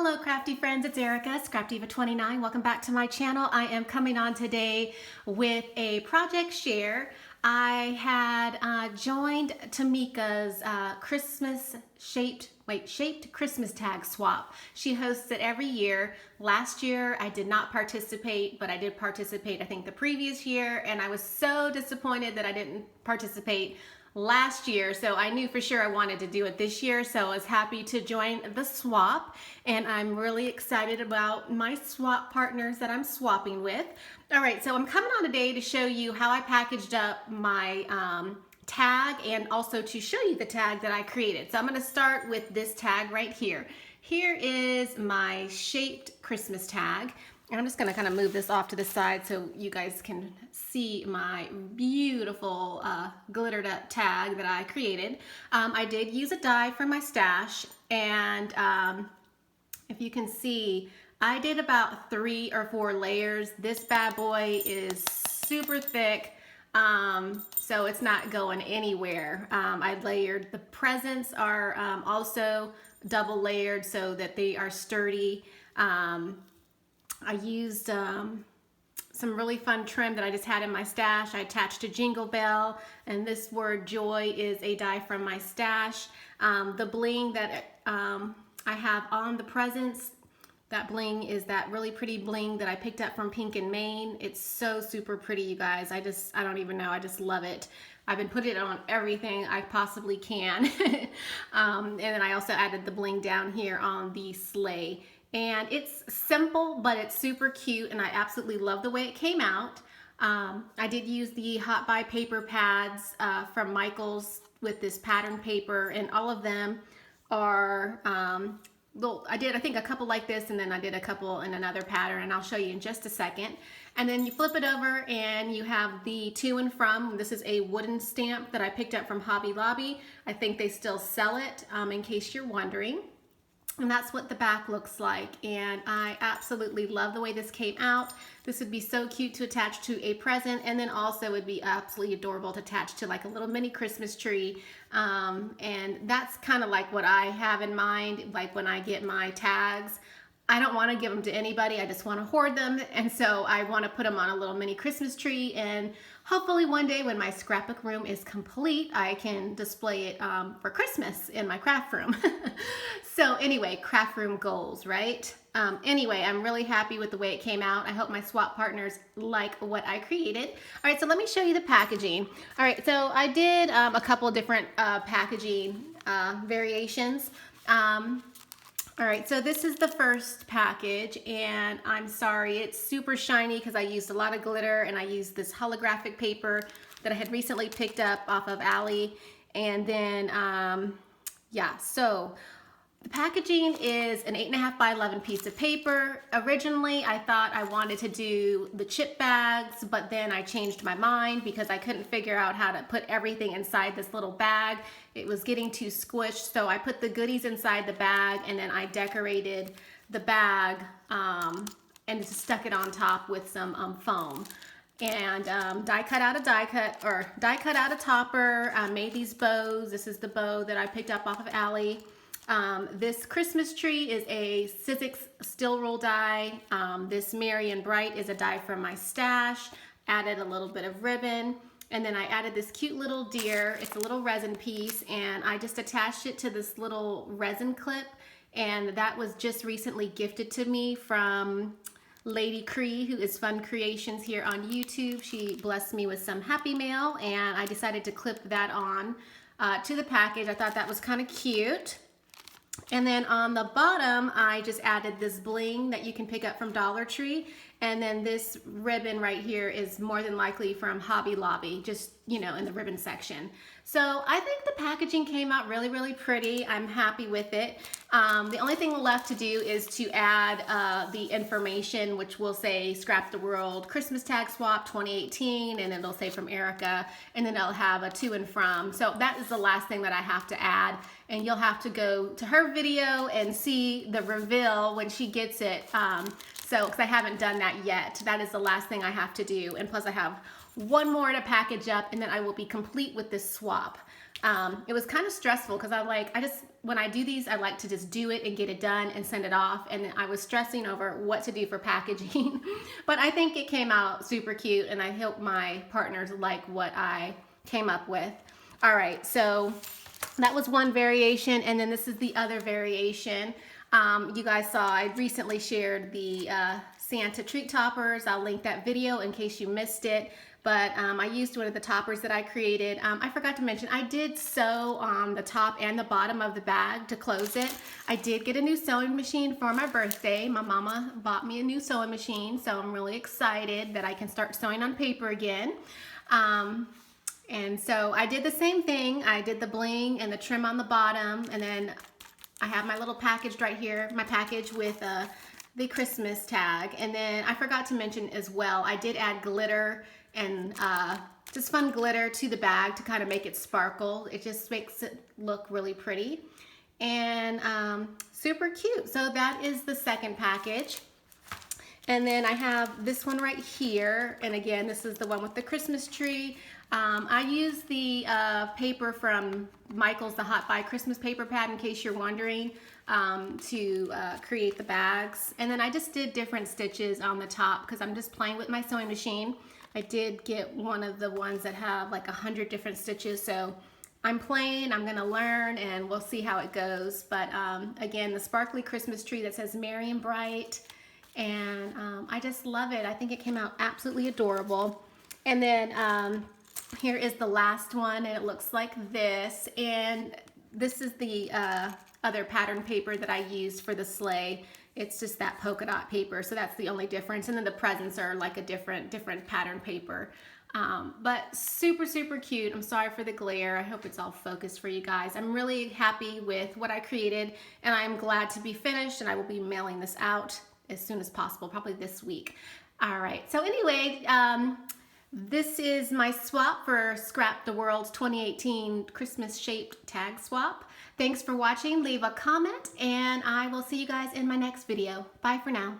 Hello crafty friends, it's Erica, Scrapdiva29. Welcome back to my channel. I am coming on today with a project share. I had joined Tamika's shaped Christmas tag swap. She hosts it every year. Last year I did not participate, but I did participate I think the previous year, and I was so disappointed that I didn't participate last year, so I knew for sure I wanted to do it this year, so I was happy to join the swap, and I'm really excited about my swap partners that I'm swapping with. All right, so I'm coming on today to show you how I packaged up my tag, and also to show you the tag that I created. So I'm going to start with this tag right here. Here is my shaped Christmas tag. I'm just going to kind of move this off to the side so you guys can see my beautiful glittered up tag that I created. I did use a die from my stash, and if you can see, I did about 3 or 4 layers. This bad boy is super thick, so it's not going anywhere. I layered, the presents are also double layered so that they are sturdy. I used some really fun trim that I just had in my stash. I attached a jingle bell, and this word joy is a die from my stash. The bling that I have on the presents, that bling is that really pretty bling that I picked up from Pink and Maine. It's so super pretty, you guys. I don't even know, I just love it. I've been putting it on everything I possibly can. And then I also added the bling down here on the sleigh. And it's simple, but it's super cute, and I absolutely love the way it came out. I did use the Hot Buy paper pads from Michael's with this pattern paper, and all of them are, I did I think a couple like this, and then I did a couple in another pattern, and I'll show you in just a second. And then you flip it over and you have the to and from. This is a wooden stamp that I picked up from Hobby Lobby. I think they still sell it, in case you're wondering. And that's what the back looks like, and I absolutely love the way this came out. This would be so cute to attach to a present, and then also would be absolutely adorable to attach to like a little mini Christmas tree. And that's kind of like what I have in mind, like when I get my tags. I don't want to give them to anybody, I just want to hoard them, and so I want to put them on a little mini Christmas tree, and hopefully one day when my scrapbook room is complete, I can display it for Christmas in my craft room. So anyway, craft room goals, right? Anyway, I'm really happy with the way it came out. I hope my swap partners like what I created. All right, so let me show you the packaging. All right, so I did a couple of different packaging variations. All right, so this is the first package, and I'm sorry, it's super shiny because I used a lot of glitter, and I used this holographic paper that I had recently picked up off of Ally. And then, yeah, so the packaging is an 8.5 by 11 piece of paper. Originally, I thought I wanted to do the chip bags, but then I changed my mind because I couldn't figure out how to put everything inside this little bag. It was getting too squished, so I put the goodies inside the bag, and then I decorated the bag and just stuck it on top with some foam. And die cut out a topper. Made these bows. This is the bow that I picked up off of Ally. This Christmas tree is a sizzix steel roll die. This Merry and Bright is a die from my stash. Added a little bit of ribbon, and then I added this cute little deer. It's a little resin piece, and I just attached it to this little resin clip, and that was just recently gifted to me from Lady Cree, who is Fun Creations here on YouTube. She blessed me with some happy mail, and I decided to clip that on to the package. I thought that was kind of cute. And then on the bottom, I just added this bling that you can pick up from Dollar Tree. And then this ribbon right here is more than likely from Hobby Lobby, just, you know, in the ribbon section. So I think the packaging came out really, really pretty. I'm happy with it. The only thing left to do is to add the information, which will say Scrapdaworld Christmas Tag Swap 2018, and it'll say from Erica, and then it'll have a to and from. So that is the last thing that I have to add, and you'll have to go to her video and see the reveal when she gets it. Because I haven't done that yet. That is the last thing I have to do. And plus I have one more to package up, and then I will be complete with this swap. It was kind of stressful because when I do these, I like to just do it and get it done and send it off. And I was stressing over what to do for packaging, but I think it came out super cute, and I hope my partners like what I came up with. All right, so that was one variation, and then this is the other variation. You guys saw I recently shared the Santa treat toppers. I'll link that video in case you missed it. But I used one of the toppers that I created. I forgot to mention, I did sew on the top and the bottom of the bag to close it. I did get a new sewing machine for my birthday. My mama bought me a new sewing machine, so I'm really excited that I can start sewing on paper again. And so I did the same thing. I did the bling and the trim on the bottom, and then I have my little package right here, my package with the Christmas tag. And then I forgot to mention as well, I did add glitter and just fun glitter to the bag to kind of make it sparkle. It just makes it look really pretty and super cute. So that is the second package. And then I have this one right here, and again, this is the one with the Christmas tree. I use the paper from Michael's, the Hot Buy Christmas paper pad, in case you're wondering, to create the bags. And then I just did different stitches on the top because I'm just playing with my sewing machine. I did get one of the ones that have like 100 different stitches, so I'm playing, I'm gonna learn, and we'll see how it goes. But again, the sparkly Christmas tree that says Merry and Bright, and I just love it. I think it came out absolutely adorable. And then here is the last one, and it looks like this, and this is the other pattern paper that I used for the sleigh. It's just that polka dot paper, so that's the only difference. And then the presents are like a different pattern paper. But super, super cute. I'm sorry for the glare. I hope it's all focused for you guys. I'm really happy with what I created, and I'm glad to be finished, and I will be mailing this out as soon as possible, probably this week. All right, so anyway, this is my swap for Scrap the World's 2018 Christmas shaped tag swap. Thanks for watching. Leave a comment, and I will see you guys in my next video. Bye for now.